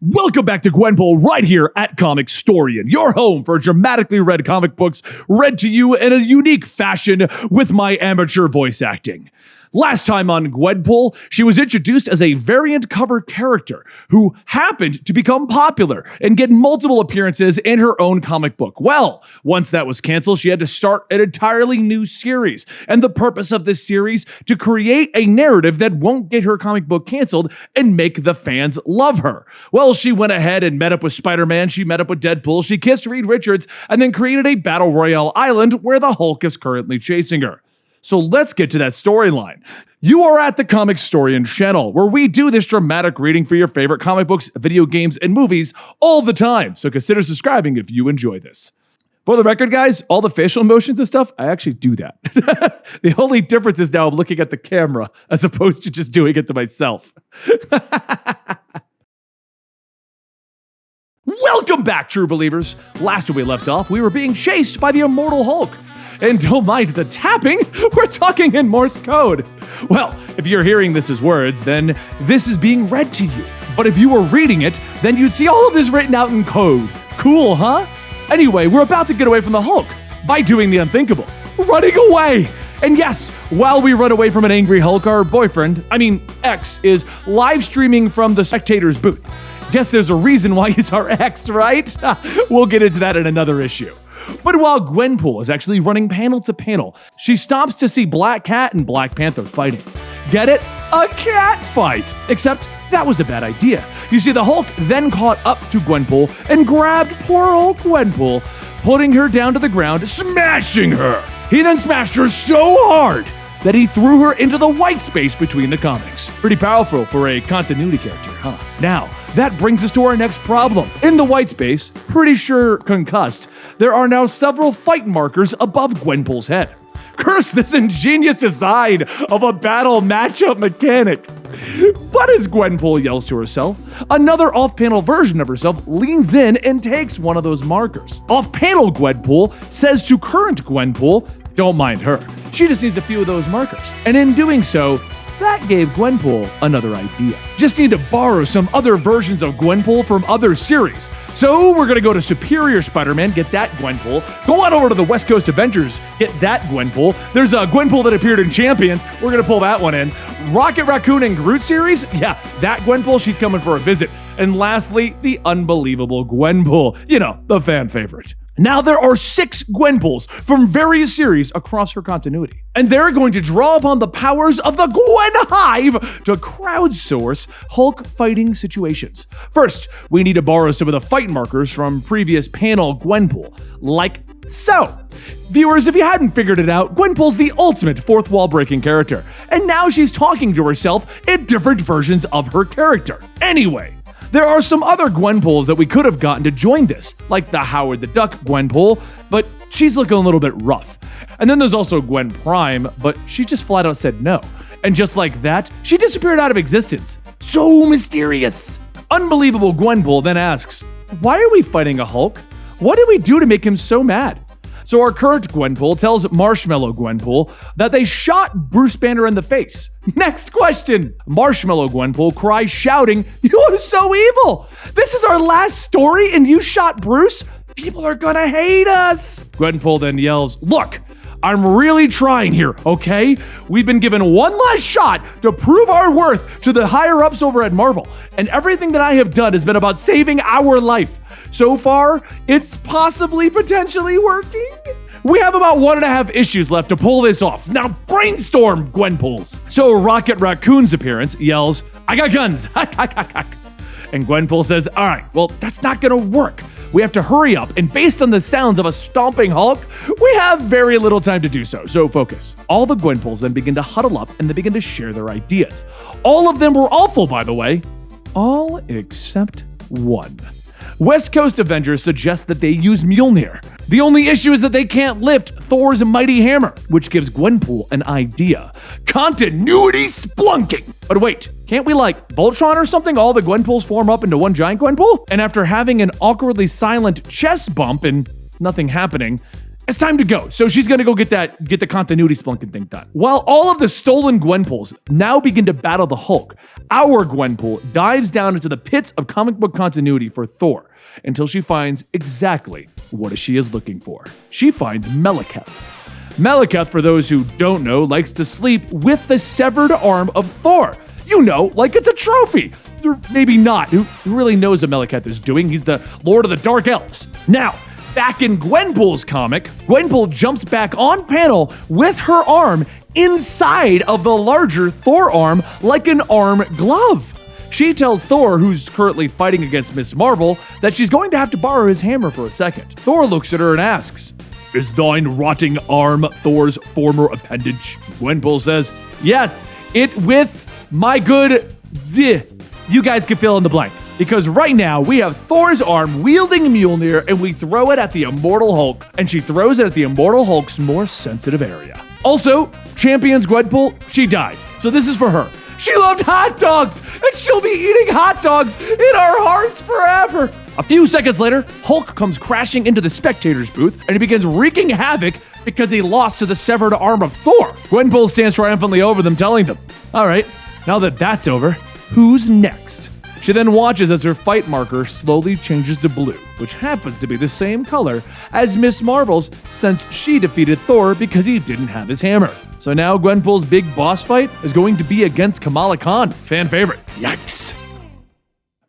Welcome back to Gwenpool right here at Comic Storian, your home for dramatically read comic books read to you in a unique fashion with my amateur voice acting. Last time on Gwenpool, she was introduced as a variant cover character who happened to become popular and get multiple appearances in her own comic book. Well, once that was canceled, she had to start an entirely new series. And the purpose of this series, to create a narrative that won't get her comic book canceled and make the fans love her. Well, she went ahead and met up with Spider-Man, she met up with Deadpool, she kissed Reed Richards, and then created a Battle Royale island where the Hulk is currently chasing her. So let's get to that storyline. You are at the Comic Storian channel, where we do this dramatic reading for your favorite comic books, video games, and movies all the time. So consider subscribing if you enjoy this. For the record, guys, all the facial emotions and stuff, I actually do that. The only difference is now I'm looking at the camera as opposed to just doing it to myself. Welcome back, true believers. Last time we left off, we were being chased by the immortal Hulk. And don't mind the tapping, we're talking in Morse code. Well, if you're hearing this as words, then this is being read to you. But if you were reading it, then you'd see all of this written out in code. Cool, huh? Anyway, we're about to get away from the Hulk by doing the unthinkable, running away. And yes, while we run away from an angry Hulk, our ex, is live streaming from the Spectator's booth. Guess there's a reason why he's our ex, right? We'll get into that in another issue. But while Gwenpool is actually running panel to panel, she stops to see Black Cat and Black Panther fighting. Get it? A cat fight! Except that was a bad idea. You see, the Hulk then caught up to Gwenpool and grabbed poor old Gwenpool, putting her down to the ground, smashing her. He then smashed her so hard that he threw her into the white space between the comics. Pretty powerful for a continuity character, huh? Now, that brings us to our next problem. In the white space, pretty sure concussed, there are now several fight markers above Gwenpool's head. Curse this ingenious design of a battle matchup mechanic. But as Gwenpool yells to herself, another off-panel version of herself leans in and takes one of those markers. Off-panel Gwenpool says to current Gwenpool, don't mind her. She just needs a few of those markers. And in doing so, that gave Gwenpool another idea. Just need to borrow some other versions of Gwenpool from other series. So we're gonna go to Superior Spider-Man, get that Gwenpool. Go on over to the West Coast Avengers, get that Gwenpool. There's a Gwenpool that appeared in Champions. We're gonna pull that one in. Rocket Raccoon and Groot series, yeah, that Gwenpool, she's coming for a visit. And lastly, the unbelievable Gwenpool, the fan favorite. Now there are 6 Gwenpools from various series across her continuity. And they're going to draw upon the powers of the Gwen Hive to crowdsource Hulk fighting situations. First, we need to borrow some of the fight markers from previous panel Gwenpool, like so. Viewers, if you hadn't figured it out, Gwenpool's the ultimate fourth wall breaking character. And now she's talking to herself in different versions of her character. Anyway, there are some other Gwenpools that we could have gotten to join this, like the Howard the Duck Gwenpool, but she's looking a little bit rough. And then there's also Gwen Prime, but she just flat out said no. And just like that, she disappeared out of existence. So mysterious. Unbelievable Gwenpool then asks, why are we fighting a Hulk? What did we do to make him so mad? So our current Gwenpool tells Marshmallow Gwenpool that they shot Bruce Banner in the face. Next question. Marshmallow Gwenpool cries shouting, you are so evil. This is our last story and you shot Bruce? People are gonna hate us. Gwenpool then yells, look, I'm really trying here, okay? We've been given one last shot to prove our worth to the higher ups over at Marvel. And everything that I have done has been about saving our life. So far, it's potentially working. We have about 1.5 issues left to pull this off. Now brainstorm, Gwenpools. So Rocket Raccoon's appearance yells, I got guns. And Gwenpool says, all right, well, that's not gonna work. We have to hurry up, and based on the sounds of a stomping Hulk, we have very little time to do so focus. All the Gwenpools then begin to huddle up and they begin to share their ideas. All of them were awful, by the way. All except one. West Coast Avengers suggest that they use Mjolnir. The only issue is that they can't lift Thor's mighty hammer, which gives Gwenpool an idea. Continuity splunking! But wait, can't we Voltron or something? All the Gwenpools form up into one giant Gwenpool? And after having an awkwardly silent chest bump and nothing happening, it's time to go. So she's gonna go get the continuity splunking thing done. While all of the stolen Gwenpools now begin to battle the Hulk, our Gwenpool dives down into the pits of comic book continuity for Thor until she finds exactly what she is looking for. She finds Malekith. Malekith, for those who don't know, likes to sleep with the severed arm of Thor. You know, like it's a trophy. Or maybe not. Who really knows what Malekith is doing? He's the Lord of the Dark Elves. Now, back in Gwenpool's comic, Gwenpool jumps back on panel with her arm inside of the larger Thor arm like an arm glove. She tells Thor, who's currently fighting against Miss Marvel, that she's going to have to borrow his hammer for a second. Thor looks at her and asks, "Is thine rotting arm Thor's former appendage?" Gwenpool says, "Yeah, it with my good You guys can fill in the blank. Because right now, we have Thor's arm wielding Mjolnir, and we throw it at the Immortal Hulk, and she throws it at the Immortal Hulk's more sensitive area. Also, Champion's Gwenpool, she died. So this is for her. She loved hot dogs, and she'll be eating hot dogs in our hearts forever." A few seconds later, Hulk comes crashing into the spectator's booth, and he begins wreaking havoc because he lost to the severed arm of Thor. Gwenpool stands triumphantly over them, telling them, "All right, now that that's over, who's next?" She then watches as her fight marker slowly changes to blue, which happens to be the same color as Miss Marvel's since she defeated Thor because he didn't have his hammer. So now Gwenpool's big boss fight is going to be against Kamala Khan, fan favorite. Yikes.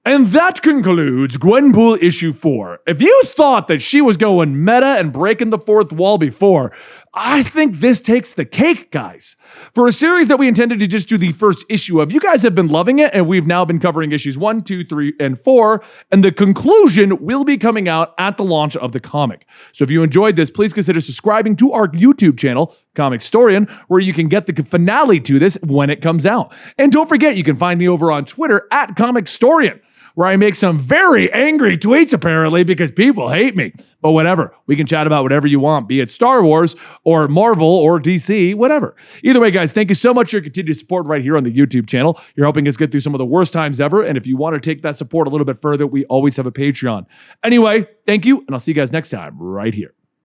And that concludes Gwenpool issue 4. If you thought that she was going meta and breaking the fourth wall before, I think this takes the cake, guys. For a series that we intended to just do the first issue of, you guys have been loving it, and we've now been covering issues 1, 2, 3, and 4, and the conclusion will be coming out at the launch of the comic. So if you enjoyed this, please consider subscribing to our YouTube channel, Comic Storian, where you can get the finale to this when it comes out. And don't forget, you can find me over on Twitter at Comic Storian, where I make some very angry tweets, apparently, because people hate me. But whatever, we can chat about whatever you want, be it Star Wars or Marvel or DC, whatever. Either way, guys, thank you so much for your continued support right here on the YouTube channel. You're helping us get through some of the worst times ever. And if you want to take that support a little bit further, we always have a Patreon. Anyway, thank you, and I'll see you guys next time right here.